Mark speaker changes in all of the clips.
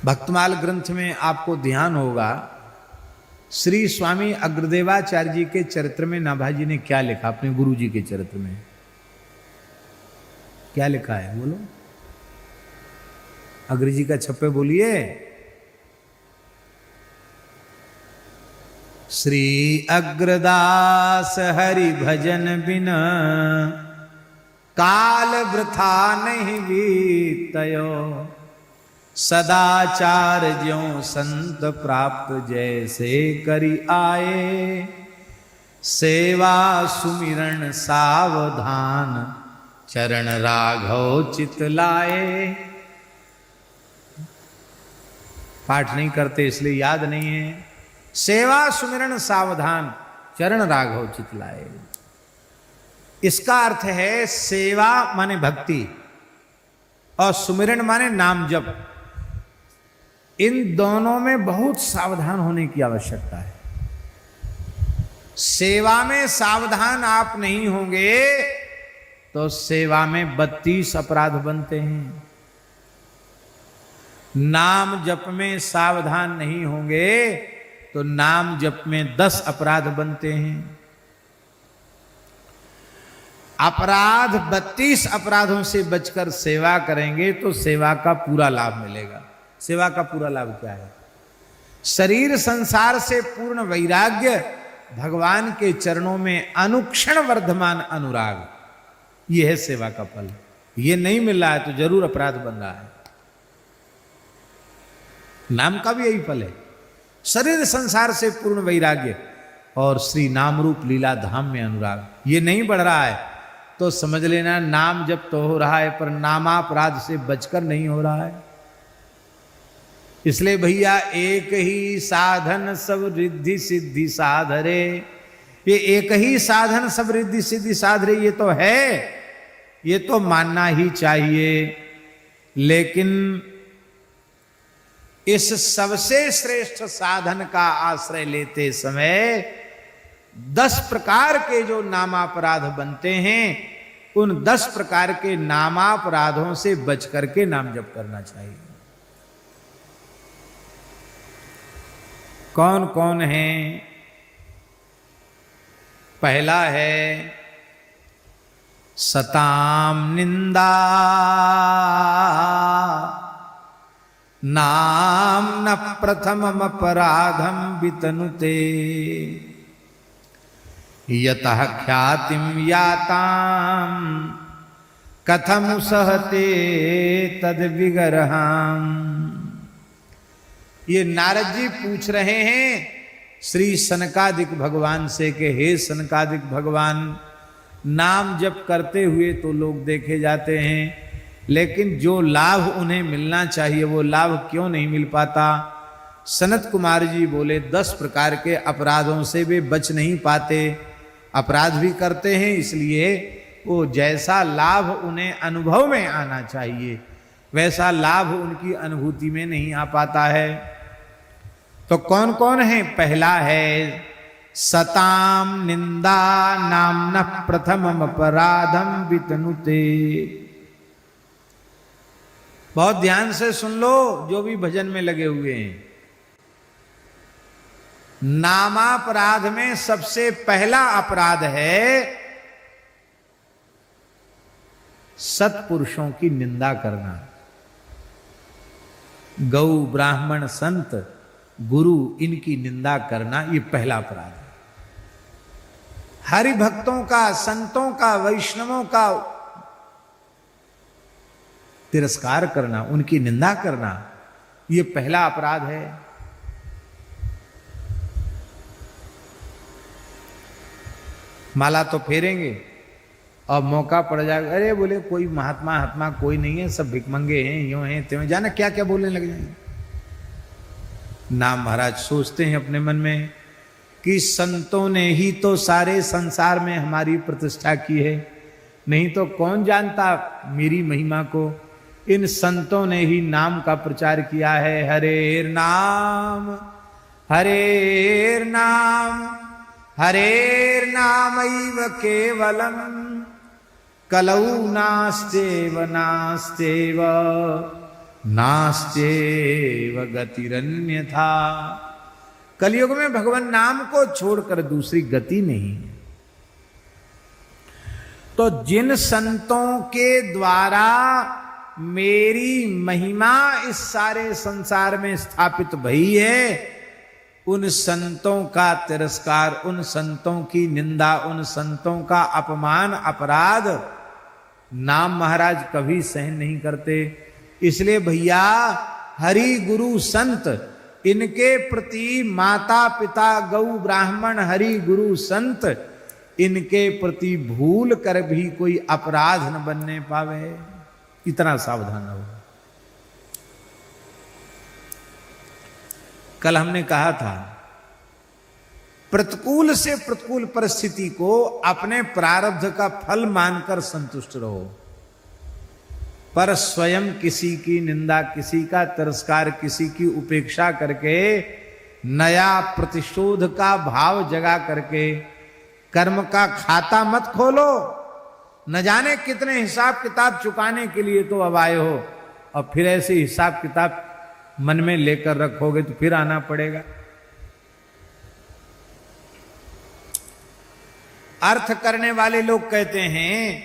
Speaker 1: भक्तमाल ग्रंथ में आपको ध्यान होगा, श्री स्वामी अग्रदेवाचार्य जी के चरित्र में नाभाजी ने क्या लिखा, अपने गुरु जी के चरित्र में क्या लिखा है, बोलो। अग्र जी का छप्पे बोलिए। श्री अग्रदास हरि भजन बिन काल वृथा नहीं बीतयो, सदाचार ज्यों संत प्राप्त जैसे करी आए, सेवा सुमिरन सावधान चरण राघव चित लाए। पाठ नहीं करते इसलिए याद नहीं है। सेवा सुमिरन सावधान चरण राघव चित लाए। इसका अर्थ है सेवा माने भक्ति और सुमिरन माने नाम जप। इन दोनों में बहुत सावधान होने की आवश्यकता है। सेवा में सावधान आप नहीं होंगे तो सेवा में 32 अपराध बनते हैं। नाम जप में सावधान नहीं होंगे तो नाम जप में 10 अपराध बनते हैं। अपराध 32 अपराधों से बचकर सेवा करेंगे तो सेवा का पूरा लाभ मिलेगा। सेवा का पूरा लाभ क्या है? शरीर संसार से पूर्ण वैराग्य, भगवान के चरणों में अनुक्षण वर्धमान अनुराग, यह है सेवा का फल। यह नहीं मिल रहा है तो जरूर अपराध बन रहा है। नाम का भी यही फल है, शरीर संसार से पूर्ण वैराग्य और श्री नाम रूप लीला धाम में अनुराग। ये नहीं बढ़ रहा है तो समझ लेना नाम जब तो हो रहा है पर नामापराध से बचकर नहीं हो रहा है। इसलिए भैया एक ही साधन सब रिद्धि सिद्धि साधरे, ये एक ही साधन सब रिद्धि सिद्धि साधरे ये तो है, ये तो मानना ही चाहिए। लेकिन इस सबसे श्रेष्ठ साधन का आश्रय लेते समय 10 प्रकार के जो नामापराध बनते हैं, उन 10 प्रकार के नामापराधों से बच करके नाम जप करना चाहिए। कौन कौन है? पहला है सताम निंदा, नाम न प्रथमम अपराधम वितनुते, यतः ख्यातिम याताम कथम सहते तद विगरहाम। ये नारद जी पूछ रहे हैं श्री सनकादिक भगवान से कि हे सनकादिक भगवान, नाम जप करते हुए तो लोग देखे जाते हैं, लेकिन जो लाभ उन्हें मिलना चाहिए वो लाभ क्यों नहीं मिल पाता? सनत कुमार जी बोले 10 प्रकार के अपराधों से वे बच नहीं पाते, अपराध भी करते हैं, इसलिए वो जैसा लाभ उन्हें अनुभव में आना चाहिए वैसा लाभ उनकी अनुभूति में नहीं आ पाता है। तो कौन कौन है? पहला है सताम निंदा नाम न प्रथमम अपराधम वितनुते। बहुत ध्यान से सुन लो जो भी भजन में लगे हुए हैं। नामापराध में सबसे पहला अपराध है सत्पुरुषों की निंदा करना। गौ ब्राह्मण संत गुरु इनकी निंदा करना, ये पहला अपराध है। हरि भक्तों का, संतों का, वैष्णवों का तिरस्कार करना, उनकी निंदा करना, ये पहला अपराध है। माला तो फेरेंगे और मौका पड़ जाएगा, अरे बोले कोई महात्मा हात्मा कोई नहीं है, सब भिकमंगे हैं, यूं हैं त्यों, जाना क्या क्या बोलने लग जाएंगे। ना महाराज सोचते हैं अपने मन में कि संतों ने ही तो सारे संसार में हमारी प्रतिष्ठा की है, नहीं तो कौन जानता मेरी महिमा को। इन संतों ने ही नाम का प्रचार किया है। हरेर नाम हरेर नाम हरेर नामैव केवलम कलौ नास्तेव नास्तेव नास्त्येव गतिरन्यथा। कलयुग में भगवान नाम को छोड़कर दूसरी गति नहीं है। तो जिन संतों के द्वारा मेरी महिमा इस सारे संसार में स्थापित भई है, उन संतों का तिरस्कार, उन संतों की निंदा, उन संतों का अपमान, अपराध नाम महाराज कभी सहन नहीं करते। इसलिए भैया हरि गुरु संत, इनके प्रति माता पिता गौ ब्राह्मण हरि गुरु संत, इनके प्रति भूल कर भी कोई अपराध न बनने पावे, इतना सावधान रहो। कल हमने कहा था प्रतिकूल से प्रतिकूल परिस्थिति को अपने प्रारब्ध का फल मानकर संतुष्ट रहो, पर स्वयं किसी की निंदा, किसी का तिरस्कार, किसी की उपेक्षा करके नया प्रतिशोध का भाव जगा करके कर्म का खाता मत खोलो। न जाने कितने हिसाब किताब चुकाने के लिए तो अब आए हो, और फिर ऐसे हिसाब किताब मन में लेकर रखोगे तो फिर आना पड़ेगा। अर्थ करने वाले लोग कहते हैं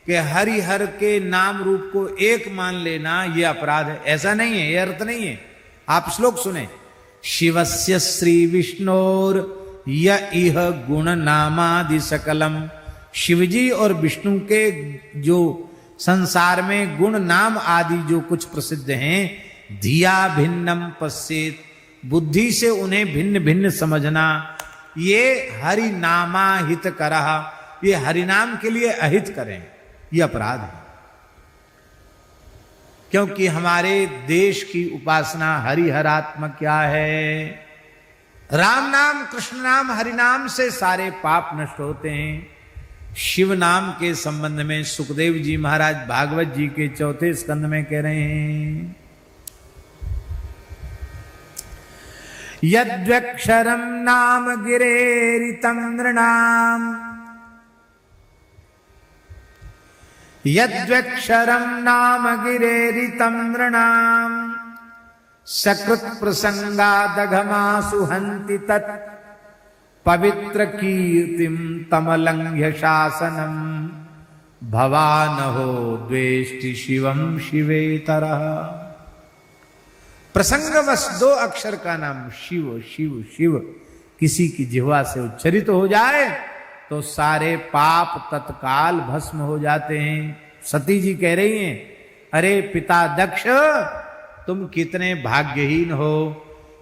Speaker 1: कि हरिहर के नाम रूप को एक मान लेना यह अपराध है। ऐसा नहीं है, यह अर्थ नहीं है। आप श्लोक सुने, शिवस्य श्री विष्णोर य इह गुण नामादि सकलम। शिवजी और विष्णु के जो संसार में गुण नाम आदि जो कुछ प्रसिद्ध हैं, धिया भिन्नम पश्येत, बुद्धि से उन्हें भिन्न भिन्न समझना, ये हरि नामा हित करह, ये हरिनाम के लिए अहित करें, ये अपराध है। क्योंकि हमारे देश की उपासना हरिहरात्मक क्या है? राम नाम, कृष्ण नाम, हरि नाम से सारे पाप नष्ट होते हैं। शिव नाम के संबंध में सुखदेव जी महाराज भागवत जी के 4 स्कंद में कह रहे हैं, यद्वक्षरम नाम गिरेरितं नृणाम, यद्वक्षरम नाम गिरेरितं नृणाम, सकृत प्रसंगादघमासु हन्ति तत् पवित्र कीर्तिम तमलंघ्य शासनम, भवानहो द्वेष्टि शिवम शिवेतरः। प्रसंगवश 2 अक्षर का नाम शिव शिव शिव किसी की जिह्वा से उच्चरित हो जाए तो सारे पाप तत्काल भस्म हो जाते हैं। सती जी कह रही हैं, अरे पिता दक्ष, तुम कितने भाग्यहीन हो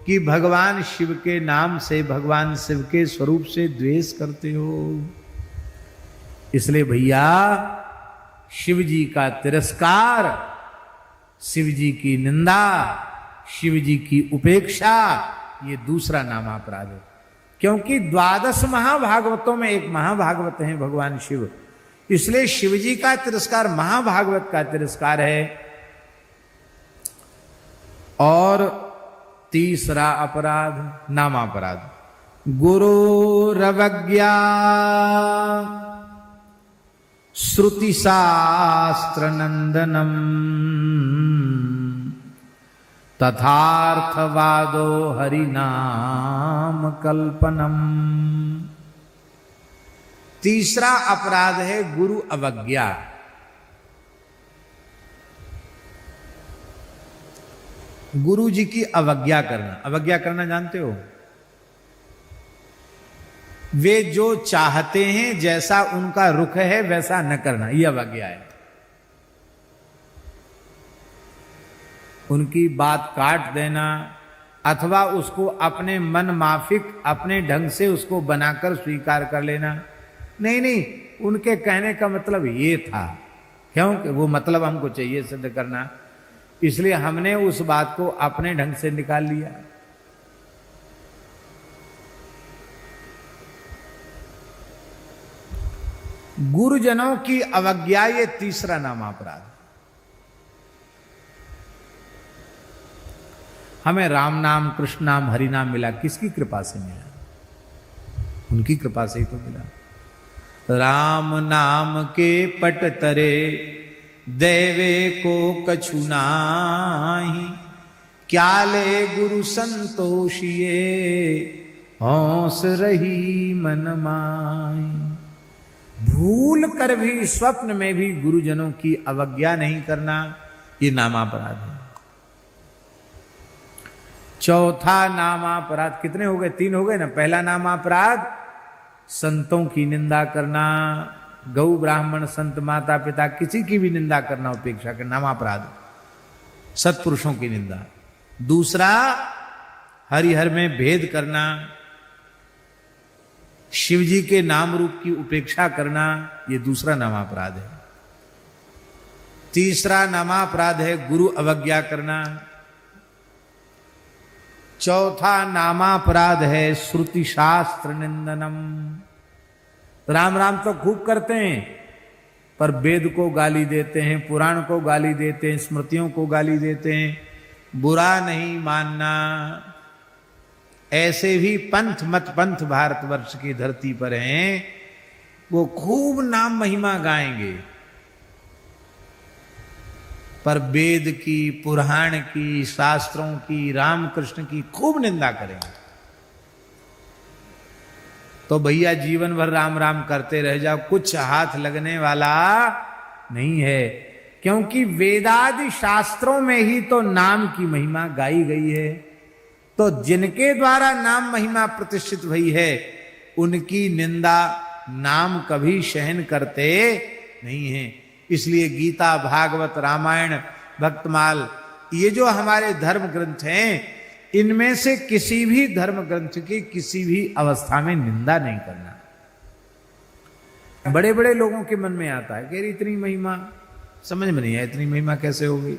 Speaker 1: कि भगवान शिव के नाम से, भगवान शिव के स्वरूप से द्वेष करते हो। इसलिए भैया शिव जी का तिरस्कार, शिव जी की निंदा, शिव जी की उपेक्षा, ये दूसरा नामापराध है। क्योंकि 12 महाभागवतों में एक महाभागवत है भगवान शिव, इसलिए शिव जी का तिरस्कार महाभागवत का तिरस्कार है। और तीसरा अपराध नामापराध, गुरोरवज्ञा श्रुति शास्त्र नंदनम, तथार्थवादो हरिनाम कल्पनम। तीसरा अपराध है गुरु अवज्ञा। गुरु जी की अवज्ञा करना। अवज्ञा करना जानते हो? वे जो चाहते हैं, जैसा उनका रुख है वैसा न करना, यह अवज्ञा है। उनकी बात काट देना अथवा उसको अपने मन माफिक अपने ढंग से उसको बनाकर स्वीकार कर लेना। नहीं नहीं, उनके कहने का मतलब ये था, क्योंकि वो मतलब हमको चाहिए सिद्ध करना, इसलिए हमने उस बात को अपने ढंग से निकाल लिया। गुरुजनों की अवज्ञा, ये तीसरा नामापराध। हमें राम नाम, कृष्ण नाम, हरि नाम मिला, किसकी कृपा से मिला? उनकी कृपा से ही तो मिला। राम नाम के पट तरे देवे को कछु नाही, क्या ले गुरु संतोषिए, हौस रही मन माई। भूल कर भी स्वप्न में भी गुरुजनों की अवज्ञा नहीं करना, ये नामापराध है। चौथा नामापराध, कितने हो गए? 3 हो गए ना। पहला नामापराध संतों की निंदा करना, गौ ब्राह्मण संत माता पिता किसी की भी निंदा करना, उपेक्षा करना, नामापराध, सत्पुरुषों की निंदा। दूसरा हरिहर में भेद करना, शिव जी के नाम रूप की उपेक्षा करना, ये दूसरा नामापराध है। तीसरा नामापराध है गुरु अवज्ञा करना। चौथा नामापराध है श्रुति शास्त्र निंदनम। राम राम तो खूब करते हैं, पर वेद को गाली देते हैं, पुराण को गाली देते हैं, स्मृतियों को गाली देते हैं। बुरा नहीं मानना। ऐसे भी पंथ मत पंथ भारतवर्ष की धरती पर हैं, वो खूब नाम महिमा गाएंगे, पर वेद की, पुराण की, शास्त्रों की, रामकृष्ण की खूब निंदा करेंगे। तो भैया जीवन भर राम राम करते रह जाओ, कुछ हाथ लगने वाला नहीं है, क्योंकि वेदादि शास्त्रों में ही तो नाम की महिमा गाई गई है। तो जिनके द्वारा नाम महिमा प्रतिष्ठित हुई है, उनकी निंदा नाम कभी सहन करते नहीं है। इसलिए गीता, भागवत, रामायण, भक्तमाल, ये जो हमारे धर्म ग्रंथ हैं, इनमें से किसी भी धर्म ग्रंथ की किसी भी अवस्था में निंदा नहीं करना। बड़े बड़े लोगों के मन में आता है कि इतनी महिमा, समझ में नहीं है इतनी महिमा कैसे हो गई।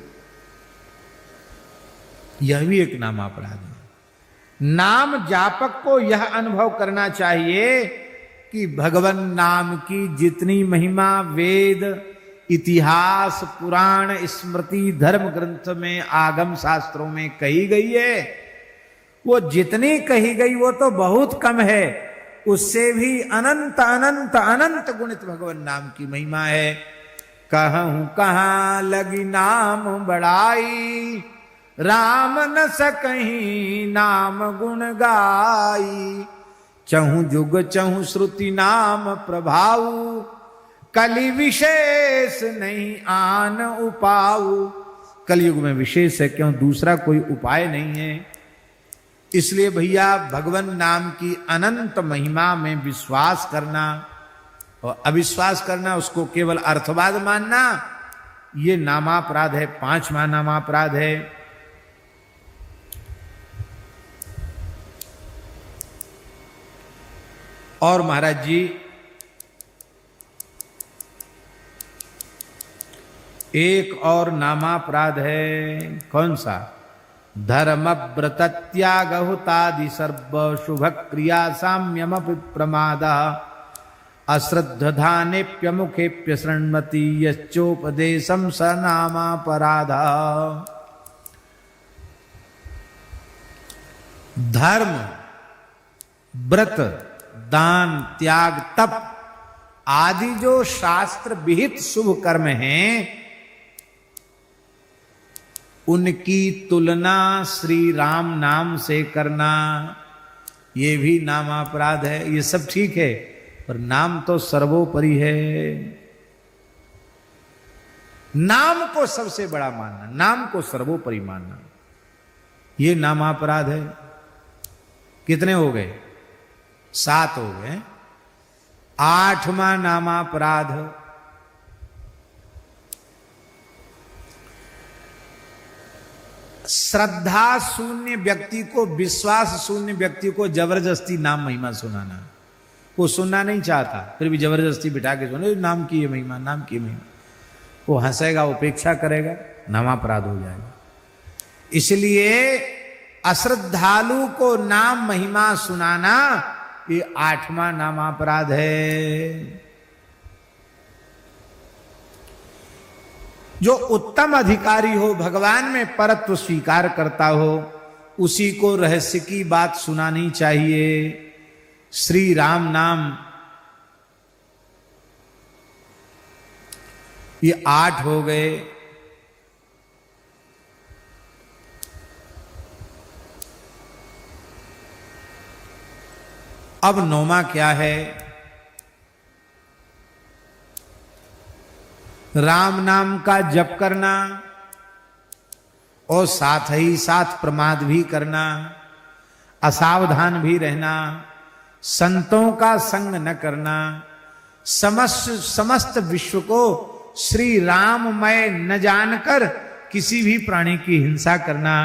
Speaker 1: यह भी एक नामापराध है। नाम जापक को यह अनुभव करना चाहिए कि भगवान नाम की जितनी महिमा वेद, इतिहास, पुराण, स्मृति, धर्म ग्रंथ में, आगम शास्त्रों में कही गई है, वो जितनी कही गई वो तो बहुत कम है। उससे भी अनंत अनंत अनंत गुणित भगवान नाम की महिमा है। कहूं कहां लगी नाम बड़ाई, राम न सकहीं नाम गुण गाई। चहु जुग चहु श्रुति नाम प्रभाऊ, कलि विशेष नहीं आन उपाऊ। कलयुग में विशेष है, क्यों दूसरा कोई उपाय नहीं है। इसलिए भैया भगवान नाम की अनंत महिमा में विश्वास करना और अविश्वास करना, उसको केवल अर्थवाद मानना, ये नामापराध है। 5वां नामापराध है और महाराज जी एक और नामापराध है, कौन सा? धर्म व्रत त्यागहुतादि सर्व शुभ क्रिया साम्यम प्रमाद, अश्रद्धानेप्य मुखेप्य शृण्वति यश्चोपदेशम स नामापराध। धर्म, व्रत, दान, त्याग, तप आदि जो शास्त्र विहित शुभ कर्म हैं, उनकी तुलना श्री राम नाम से करना, ये भी नामापराध है। ये सब ठीक है, पर नाम तो सर्वोपरि है। नाम को सबसे बड़ा मानना, नाम को सर्वोपरि मानना, ये नामापराध है। कितने हो गए? 7 हो गए। 8वां नामापराध श्रद्धा शून्य व्यक्ति को, विश्वास शून्य व्यक्ति को जबरदस्ती नाम महिमा सुनाना। वो सुनना नहीं चाहता, फिर भी जबरदस्ती बिठा के सुने, नाम की ये महिमा, नाम की महिमा। वो हंसेगा, उपेक्षा करेगा, नामापराध हो जाएगा। इसलिए अश्रद्धालु को नाम महिमा सुनाना, ये 8वां नामापराध है। जो उत्तम अधिकारी हो, भगवान में परत्व स्वीकार करता हो, उसी को रहस्य की बात सुनानी चाहिए। श्री राम नाम ये 8 हो गए। अब 9वां क्या है? राम नाम का जप करना और साथ ही साथ प्रमाद भी करना, असावधान भी रहना, संतों का संग न करना, समस्त विश्व को श्री राममय न जानकर किसी भी प्राणी की हिंसा करना,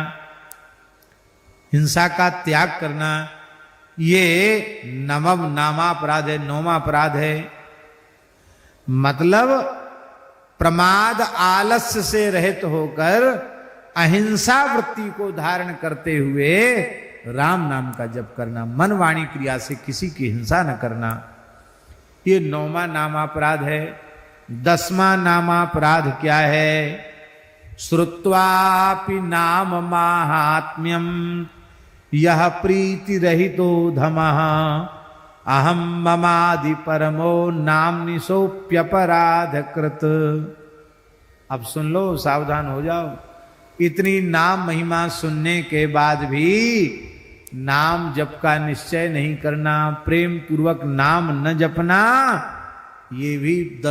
Speaker 1: हिंसा का त्याग करना, ये नामापराध है, 9वां अपराध है। मतलब प्रमाद आलस्य से रहित होकर अहिंसा वृत्ति को धारण करते हुए राम नाम का जप करना, मन वाणी क्रिया से किसी की हिंसा न करना, ये 9वां नामापराध है। 10वां नामापराध क्या है? श्रुत्वापि नाम माहात्म्यम यह प्रीति रहितो धमः अहम ममादि परमो नाम्नि सोप्यपराध कृत। अब सुन लो, सावधान हो जाओ। इतनी नाम महिमा सुनने के बाद भी नाम जप का निश्चय नहीं करना, प्रेम पूर्वक नाम न जपना, ये भी